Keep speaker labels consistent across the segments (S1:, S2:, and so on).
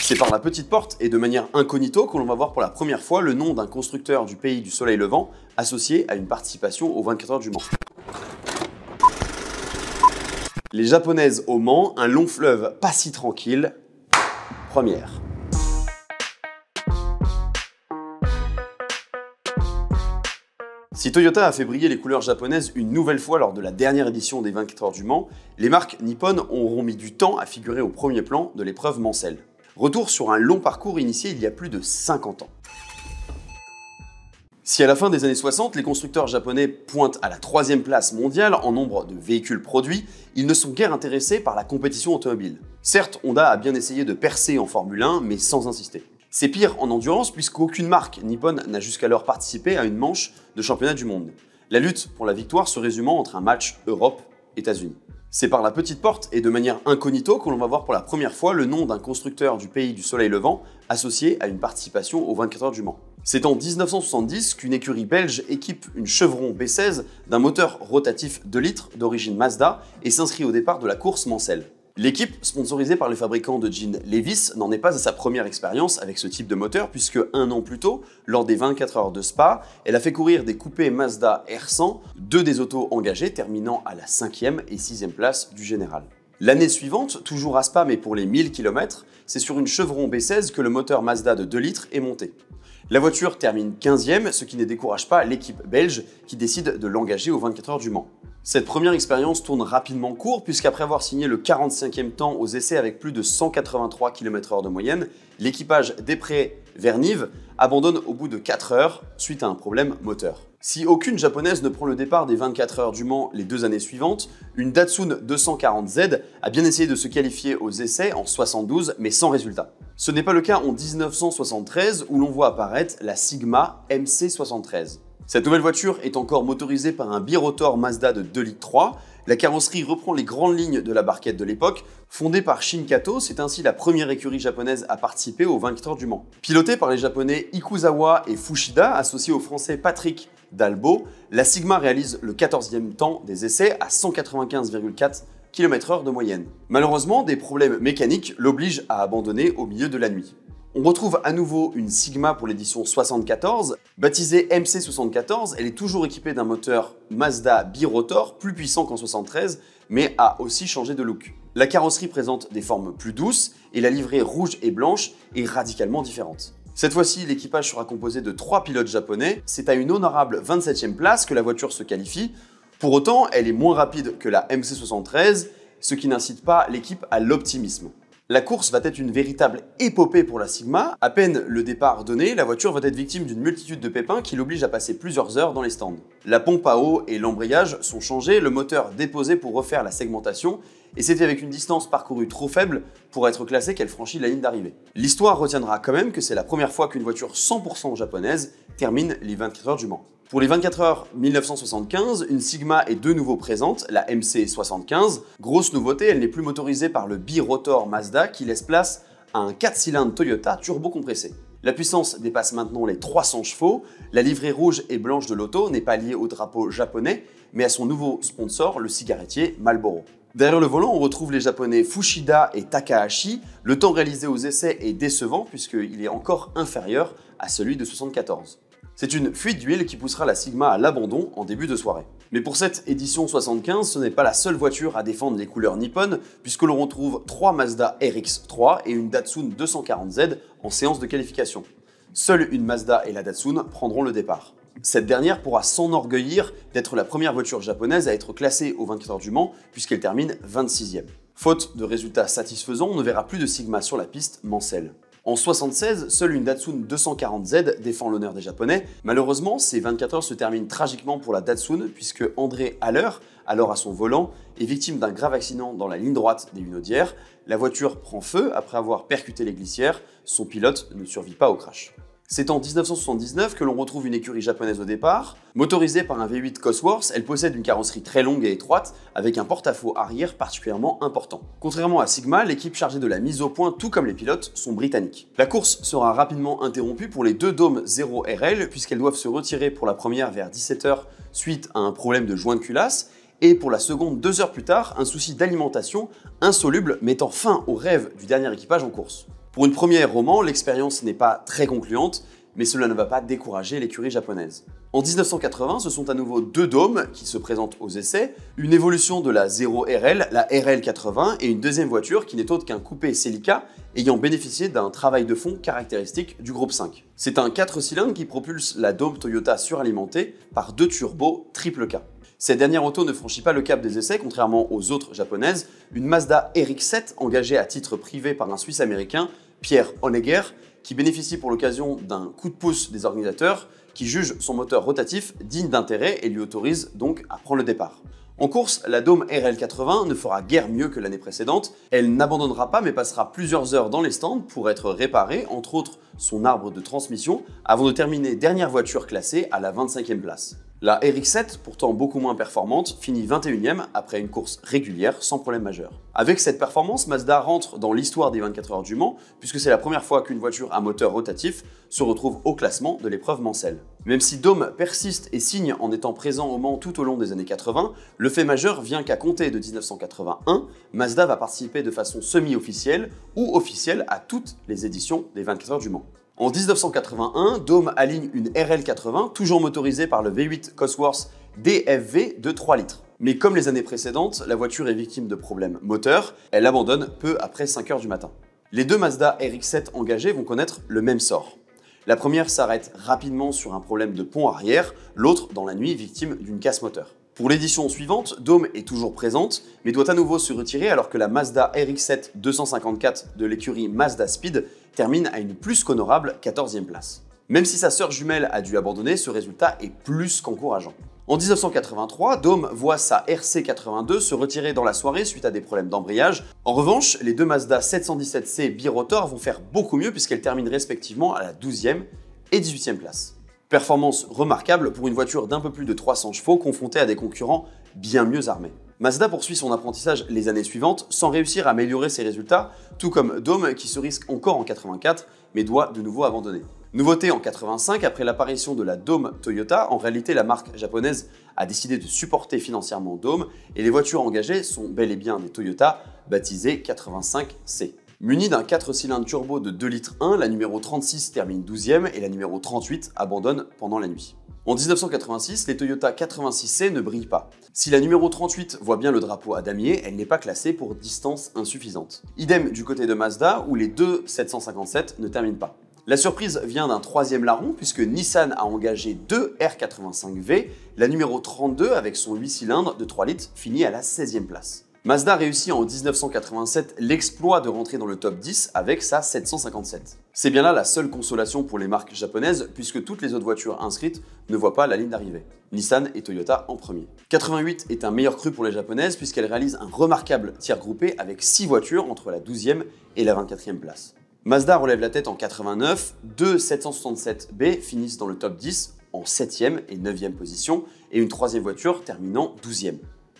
S1: C'est par la petite porte et de manière incognito que l'on va voir pour la première fois le nom d'un constructeur du pays du soleil levant associé à une participation aux 24 heures du Mans. Les Japonaises au Mans, un long fleuve pas si tranquille. Première. Si Toyota a fait briller les couleurs japonaises une nouvelle fois lors de la dernière édition des 24 heures du Mans, les marques nippones auront mis du temps à figurer au premier plan de l'épreuve mancelle. Retour sur un long parcours initié il y a plus de 50 ans. Si à la fin des années 60, les constructeurs japonais pointent à la 3e place mondiale en nombre de véhicules produits, ils ne sont guère intéressés par la compétition automobile. Certes, Honda a bien essayé de percer en Formule 1, mais sans insister. C'est pire en endurance puisqu'aucune marque nippone n'a jusqu'alors participé à une manche de championnat du monde. La lutte pour la victoire se résumant entre un match Europe-États-Unis. C'est par la petite porte et de manière incognito que l'on va voir pour la première fois le nom d'un constructeur du pays du soleil levant associé à une participation aux 24 heures du Mans. C'est en 1970 qu'une écurie belge équipe une Chevron B16 d'un moteur rotatif 2 litres d'origine Mazda et s'inscrit au départ de la course mancelle. L'équipe, sponsorisée par le fabricant de jeans Levi's, n'en est pas à sa première expérience avec ce type de moteur puisque un an plus tôt, lors des 24 heures de Spa, elle a fait courir des coupés Mazda R100, 2 des autos engagés terminant à la 5e et 6e place du général. L'année suivante, toujours à Spa mais pour les 1000 km, c'est sur une Chevron B16 que le moteur Mazda de 2 litres est monté. La voiture termine 15e, ce qui ne décourage pas l'équipe belge qui décide de l'engager aux 24 heures du Mans. Cette première expérience tourne rapidement court puisqu'après avoir signé le 45e temps aux essais avec plus de 183 km/h de moyenne, l'équipage Després-Vernive abandonne au bout de 4 heures suite à un problème moteur. Si aucune japonaise ne prend le départ des 24 heures du Mans les 2 années suivantes, une Datsun 240Z a bien essayé de se qualifier aux essais en 72 mais sans résultat. Ce n'est pas le cas en 1973 où l'on voit apparaître la Sigma MC73. Cette nouvelle voiture est encore motorisée par un birotor Mazda de 2,3 litres. La carrosserie reprend les grandes lignes de la barquette de l'époque. Fondée par Shinkato, c'est ainsi la première écurie japonaise à participer aux 24 heures du Mans. Pilotée par les japonais Ikuzawa et Fushida, associés au français Patrick Dalbo, la Sigma réalise le 14e temps des essais à 195,4 km/h de moyenne. Malheureusement, des problèmes mécaniques l'obligent à abandonner au milieu de la nuit. On retrouve à nouveau une Sigma pour l'édition 74, baptisée MC74, elle est toujours équipée d'un moteur Mazda birotor plus puissant qu'en 73, mais a aussi changé de look. La carrosserie présente des formes plus douces et la livrée rouge et blanche est radicalement différente. Cette fois-ci, l'équipage sera composé de 3 pilotes japonais, c'est à une honorable 27e place que la voiture se qualifie. Pour autant, elle est moins rapide que la MC73, ce qui n'incite pas l'équipe à l'optimisme. La course va être une véritable épopée pour la Sigma. À peine le départ donné, la voiture va être victime d'une multitude de pépins qui l'obligent à passer plusieurs heures dans les stands. La pompe à eau et l'embrayage sont changés, le moteur déposé pour refaire la segmentation, et c'est avec une distance parcourue trop faible pour être classée qu'elle franchit la ligne d'arrivée. L'histoire retiendra quand même que c'est la première fois qu'une voiture 100% japonaise termine les 24 heures du Mans. Pour les 24 heures 1975, une Sigma est de nouveau présente, la MC75. Grosse nouveauté, elle n'est plus motorisée par le birotor Mazda qui laisse place à un 4 cylindres Toyota turbo-compressé. La puissance dépasse maintenant les 300 chevaux, la livrée rouge et blanche de l'auto n'est pas liée au drapeau japonais, mais à son nouveau sponsor, le cigarettier Marlboro. Derrière le volant, on retrouve les japonais Fushida et Takahashi. Le temps réalisé aux essais est décevant puisqu'il est encore inférieur à celui de 74. C'est une fuite d'huile qui poussera la Sigma à l'abandon en début de soirée. Mais pour cette édition 75, ce n'est pas la seule voiture à défendre les couleurs nippones, puisque l'on retrouve 3 Mazda RX-3 et une Datsun 240Z en séance de qualification. Seule une Mazda et la Datsun prendront le départ. Cette dernière pourra s'enorgueillir d'être la première voiture japonaise à être classée aux 24 heures du Mans, puisqu'elle termine 26e. Faute de résultats satisfaisants, on ne verra plus de Sigma sur la piste mancelle. En 1976, seule une Datsun 240Z défend l'honneur des Japonais. Malheureusement, ces 24 heures se terminent tragiquement pour la Datsun puisque André Haller, alors à son volant, est victime d'un grave accident dans la ligne droite des Hunaudières. La voiture prend feu après avoir percuté les glissières. Son pilote ne survit pas au crash. C'est en 1979 que l'on retrouve une écurie japonaise au départ. Motorisée par un V8 Cosworth, elle possède une carrosserie très longue et étroite avec un porte-à-faux arrière particulièrement important. Contrairement à Sigma, l'équipe chargée de la mise au point, tout comme les pilotes, sont britanniques. La course sera rapidement interrompue pour les deux dômes 0 RL puisqu'elles doivent se retirer pour la première vers 17 h suite à un problème de joint de culasse et pour la seconde 2 heures plus tard, un souci d'alimentation insoluble mettant fin au rêve du dernier équipage en course. Pour une première roman, l'expérience n'est pas très concluante, mais cela ne va pas décourager l'écurie japonaise. En 1980, ce sont à nouveau deux dômes qui se présentent aux essais, une évolution de la 0RL, la RL80, et une deuxième voiture qui n'est autre qu'un coupé Celica ayant bénéficié d'un travail de fond caractéristique du groupe 5. C'est un 4 cylindres qui propulse la dôme Toyota suralimentée par deux turbos triple K. Cette dernière auto ne franchit pas le cap des essais, contrairement aux autres japonaises, une Mazda RX-7 engagée à titre privé par un Suisse américain, Pierre Honegger, qui bénéficie pour l'occasion d'un coup de pouce des organisateurs qui jugent son moteur rotatif digne d'intérêt et lui autorise donc à prendre le départ. En course, la Dôme RL80 ne fera guère mieux que l'année précédente, elle n'abandonnera pas mais passera plusieurs heures dans les stands pour être réparée, entre autres son arbre de transmission, avant de terminer dernière voiture classée à la 25e place. La RX-7, pourtant beaucoup moins performante, finit 21e après une course régulière sans problème majeur. Avec cette performance, Mazda rentre dans l'histoire des 24 heures du Mans, puisque c'est la première fois qu'une voiture à moteur rotatif se retrouve au classement de l'épreuve mancelle. Même si Dôme persiste et signe en étant présent au Mans tout au long des années 80, le fait majeur vient qu'à compter de 1981, Mazda va participer de façon semi-officielle ou officielle à toutes les éditions des 24 heures du Mans. En 1981, Dôme aligne une RL80, toujours motorisée par le V8 Cosworth DFV de 3 litres. Mais comme les années précédentes, la voiture est victime de problèmes moteurs, elle abandonne peu après 5 heures du matin. Les deux Mazda RX-7 engagés vont connaître le même sort. La première s'arrête rapidement sur un problème de pont arrière, l'autre dans la nuit victime d'une casse moteur. Pour l'édition suivante, Dôme est toujours présente, mais doit à nouveau se retirer alors que la Mazda RX-7 254 de l'écurie Mazda Speed termine à une plus qu'honorable 14e place. Même si sa sœur jumelle a dû abandonner, ce résultat est plus qu'encourageant. En 1983, Dôme voit sa RC82 se retirer dans la soirée suite à des problèmes d'embrayage. En revanche, les deux Mazda 717C birotor vont faire beaucoup mieux puisqu'elles terminent respectivement à la 12e et 18e place. Performance remarquable pour une voiture d'un peu plus de 300 chevaux confrontée à des concurrents bien mieux armés. Mazda poursuit son apprentissage les années suivantes sans réussir à améliorer ses résultats, tout comme Dôme qui se risque encore en 84 mais doit de nouveau abandonner. Nouveauté en 85, après l'apparition de la Dôme Toyota, en réalité la marque japonaise a décidé de supporter financièrement Dôme et les voitures engagées sont bel et bien des Toyota baptisées 85C. Munie d'un 4 cylindres turbo de 2 litres 1, la numéro 36 termine 12e et la numéro 38 abandonne pendant la nuit. En 1986, les Toyota 86C ne brillent pas. Si la numéro 38 voit bien le drapeau à damier, elle n'est pas classée pour distance insuffisante. Idem du côté de Mazda où les deux 757 ne terminent pas. La surprise vient d'un troisième larron puisque Nissan a engagé deux R85V, la numéro 32 avec son 8 cylindres de 3 litres finit à la 16e place. Mazda réussit en 1987 l'exploit de rentrer dans le top 10 avec sa 757. C'est bien là la seule consolation pour les marques japonaises puisque toutes les autres voitures inscrites ne voient pas la ligne d'arrivée. Nissan et Toyota en premier. 88 est un meilleur cru pour les japonaises puisqu'elles réalisent un remarquable tiers groupé avec 6 voitures entre la 12e et la 24e place. Mazda relève la tête en 89, deux 767B finissent dans le top 10 en 7e et 9e position et une troisième voiture terminant 12e.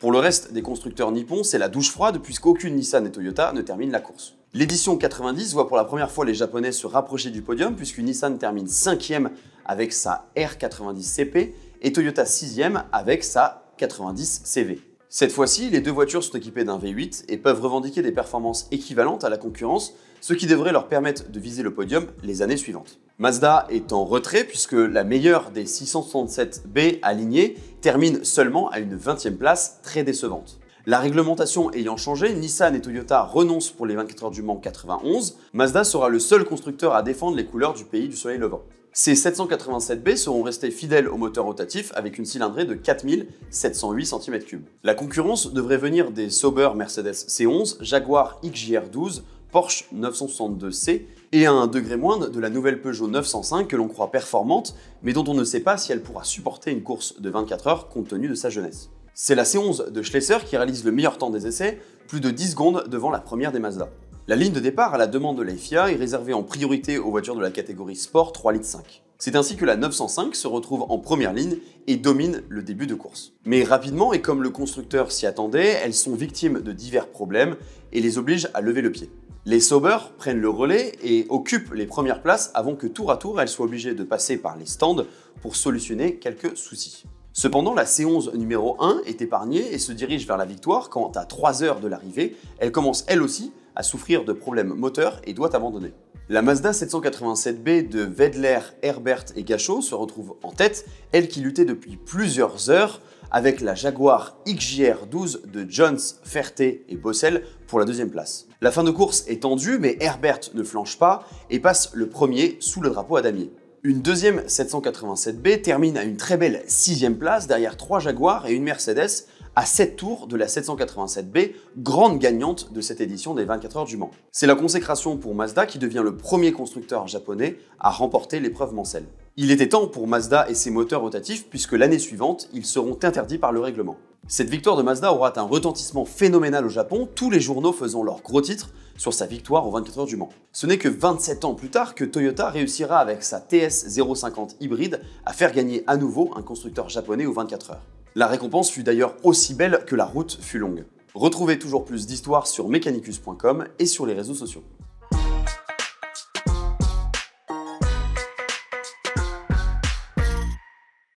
S1: Pour le reste des constructeurs nippons, c'est la douche froide puisqu'aucune Nissan et Toyota ne termine la course. L'édition 90 voit pour la première fois les Japonais se rapprocher du podium puisqu'une Nissan termine 5e avec sa R90CP et Toyota 6e avec sa 90CV. Cette fois-ci, les deux voitures sont équipées d'un V8 et peuvent revendiquer des performances équivalentes à la concurrence, ce qui devrait leur permettre de viser le podium les années suivantes. Mazda est en retrait puisque la meilleure des 667B alignés termine seulement à une 20e place très décevante. La réglementation ayant changé, Nissan et Toyota renoncent pour les 24 heures du Mans 91, Mazda sera le seul constructeur à défendre les couleurs du pays du soleil levant. Ces 787B seront restés fidèles au moteur rotatif avec une cylindrée de 4708 cm3. La concurrence devrait venir des Sauber Mercedes C11, Jaguar XJR12, Porsche 962C et à un degré moindre de la nouvelle Peugeot 905 que l'on croit performante mais dont on ne sait pas si elle pourra supporter une course de 24 heures compte tenu de sa jeunesse. C'est la C11 de Schlesser qui réalise le meilleur temps des essais, plus de 10 secondes devant la première des Mazda. La ligne de départ à la demande de la FIA est réservée en priorité aux voitures de la catégorie Sport 3,5 litres. C'est ainsi que la 905 se retrouve en première ligne et domine le début de course. Mais rapidement, et comme le constructeur s'y attendait, elles sont victimes de divers problèmes et les obligent à lever le pied. Les Sauber prennent le relais et occupent les premières places avant que tour à tour elles soient obligées de passer par les stands pour solutionner quelques soucis. Cependant, la C11 numéro 1 est épargnée et se dirige vers la victoire quand, à 3 heures de l'arrivée, elle commence elle aussi à souffrir de problèmes moteurs et doit abandonner. La Mazda 787B de Wedler, Herbert et Gachot se retrouve en tête, elle qui luttait depuis plusieurs heures avec la Jaguar XJR12 de Jones, Ferté et Bossel pour la deuxième place. La fin de course est tendue, mais Herbert ne flanche pas et passe le premier sous le drapeau à damier. Une deuxième 787B termine à une très belle 6e place derrière 3 Jaguars et une Mercedes à 7 tours de la 787B, grande gagnante de cette édition des 24 heures du Mans. C'est la consécration pour Mazda qui devient le premier constructeur japonais à remporter l'épreuve Mansell. Il était temps pour Mazda et ses moteurs rotatifs puisque l'année suivante, ils seront interdits par le règlement. Cette victoire de Mazda aura un retentissement phénoménal au Japon, tous les journaux faisant leur gros titre sur sa victoire aux 24 heures du Mans. Ce n'est que 27 ans plus tard que Toyota réussira avec sa TS 050 hybride à faire gagner à nouveau un constructeur japonais aux 24 heures. La récompense fut d'ailleurs aussi belle que la route fut longue. Retrouvez toujours plus d'histoires sur mechanicus.com et sur les réseaux sociaux.